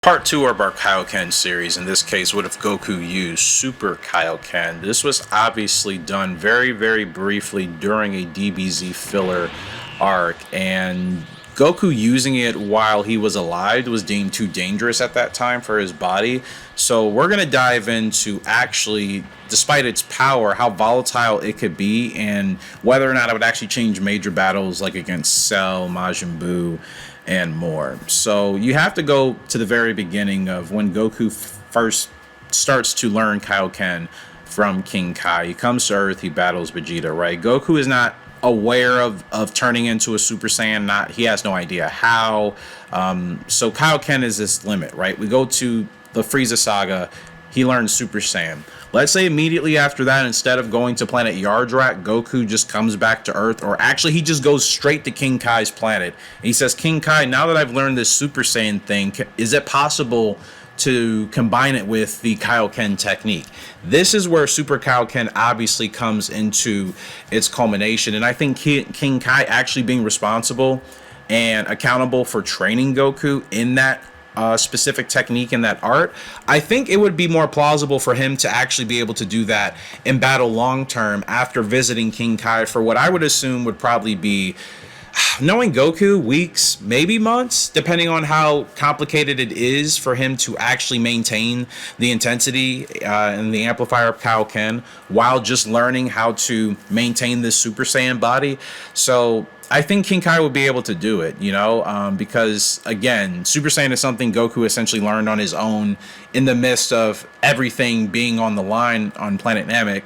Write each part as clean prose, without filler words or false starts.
Part 2 of our Kaioken series, in this case, what if Goku used Super Kaioken? This was obviously done very, very briefly during a DBZ filler arc, and Goku using it while he was alive was deemed too dangerous at that time for his body. So we're going to dive into actually, despite its power, how volatile it could be and whether or not it would actually change major battles like against Cell, Majin Buu, and more. So you have to go to the very beginning of when Goku first starts to learn Kaioken from King Kai. He comes to Earth, he battles Vegeta, right? Goku is not aware of turning into a Super Saiyan. He has no idea how. So Kaioken is this limit, right? We go to the Frieza saga. He learns Super Saiyan. Let's say immediately after that, instead of going to planet Yardrak, Goku just comes back to Earth, or actually he just goes straight to King Kai's planet. And he says, King Kai, now that I've learned this Super Saiyan thing, is it possible to combine it with the Kaioken technique? This is where Super Kaioken obviously comes into its culmination. And I think King Kai actually being responsible and accountable for training Goku in that specific technique in that art, I think it would be more plausible for him to actually be able to do that in battle long term after visiting King Kai for what I would assume would probably be, knowing Goku, weeks, maybe months, depending on how complicated it is for him to actually maintain the intensity and the amplifier of Kaioken while just learning how to maintain this Super Saiyan body. So I think King Kai would be able to do it, because, again, Super Saiyan is something Goku essentially learned on his own in the midst of everything being on the line on Planet Namek.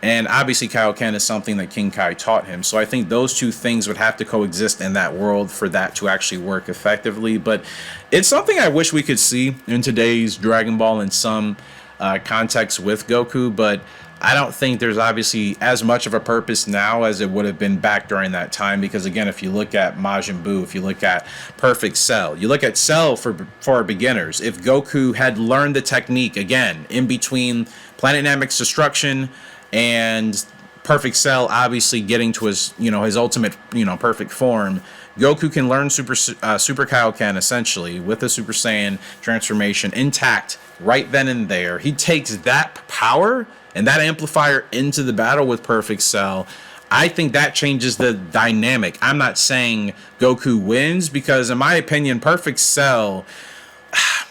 And obviously Kaioken is something that King Kai taught him. So I think those two things would have to coexist in that world for that to actually work effectively. But it's something I wish we could see in today's Dragon Ball in some context with Goku. But I don't think there's obviously as much of a purpose now as it would have been back during that time. Because again, if you look at Majin Buu, if you look at Perfect Cell, you look at Cell for beginners. If Goku had learned the technique again in between Planet Namek's destruction and Perfect Cell obviously getting to his ultimate perfect form, Goku can learn Super Kaioken essentially with the Super Saiyan transformation intact right then and there. He takes that power and that amplifier into the battle with Perfect Cell. I think that changes the dynamic. I'm not saying Goku wins because, in my opinion, Perfect Cell,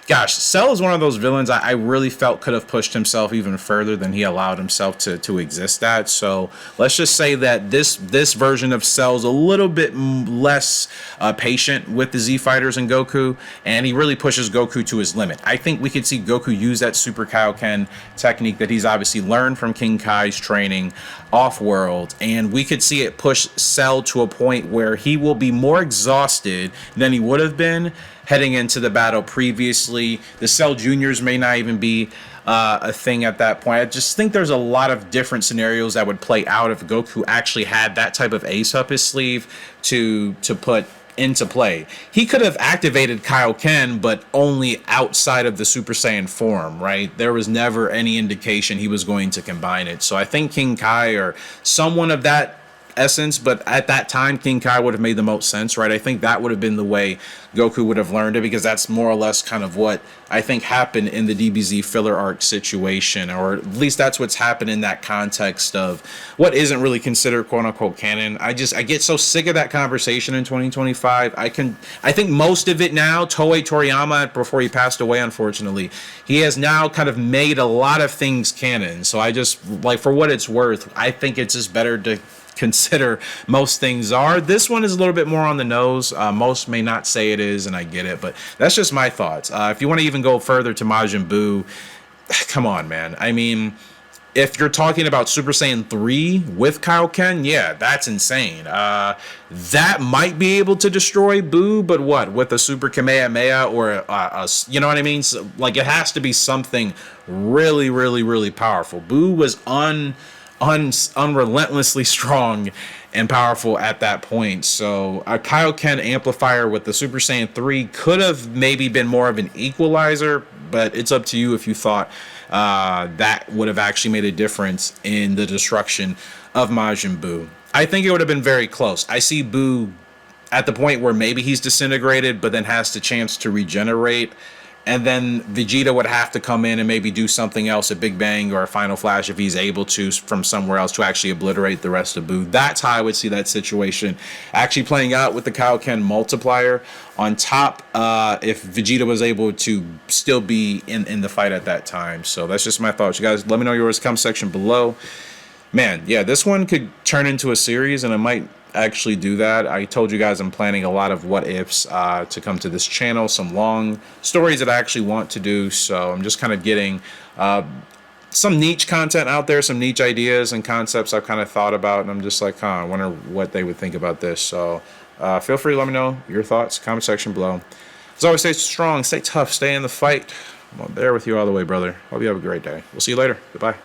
gosh, Cell is one of those villains I really felt could have pushed himself even further than he allowed himself to exist at. So let's just say that this version of Cell is a little bit less patient with the Z Fighters and Goku, and he really pushes Goku to his limit. I think we could see Goku use that Super Kaioken technique that he's obviously learned from King Kai's training off-world, and we could see it push Cell to a point where he will be more exhausted than he would have been heading into the battle previously. The Cell Juniors may not even be a thing at that point. I just think there's a lot of different scenarios that would play out if Goku actually had that type of ace up his sleeve to put into play. He could have activated Kaioken, but only outside of the Super Saiyan form, right? There was never any indication he was going to combine it. So I think King Kai or someone of that essence, but at that time King Kai would have made the most sense, right? I think that would have been the way Goku would have learned it, because that's more or less kind of what I think happened in the DBZ filler arc situation, or at least that's what's happened in that context of what isn't really considered quote unquote canon. I get so sick of that conversation in 2025. I think most of it now, Toei Toriyama, before he passed away unfortunately, he has now kind of made a lot of things canon. So I just, like, for what it's worth, I think it's just better to consider most things are. This one is a little bit more on the nose. Most may not say it is, and I get it, but that's just my thoughts. If you want to even go further to Majin Buu, come on, man. I mean, if you're talking about Super Saiyan 3 with Kaioken, yeah, that's insane. That might be able to destroy Buu, but what? With a Super Kamehameha or you know what I mean? So, like, it has to be something really, really, really powerful. Buu was unrelentlessly strong and powerful at that point. So a Kaioken amplifier with the Super Saiyan 3 could have maybe been more of an equalizer, but it's up to you if you thought that would have actually made a difference in the destruction of Majin Buu. I think it would have been very close. I see Buu at the point where maybe he's disintegrated, but then has the chance to regenerate and then Vegeta would have to come in and maybe do something else, a Big Bang or a Final Flash, if he's able to, from somewhere else to actually obliterate the rest of Buu. That's how I would see that situation actually playing out with the Kaioken multiplier on top, if Vegeta was able to still be in the fight at that time. So that's just my thoughts. You guys, let me know yours, comment section below. Man, yeah, this one could turn into a series, and it might actually do that. I told you guys I'm planning a lot of what ifs to come to this channel, some long stories that I actually want to do. So I'm just kind of getting some niche content out there, some niche ideas and concepts I've kind of thought about, and I'm just like, I wonder what they would think about this. So feel free to let me know your thoughts, comment section below. As always, stay strong, stay tough, stay in the fight. I'm there with you all the way, brother. Hope you have a great day. We'll see you later. Goodbye.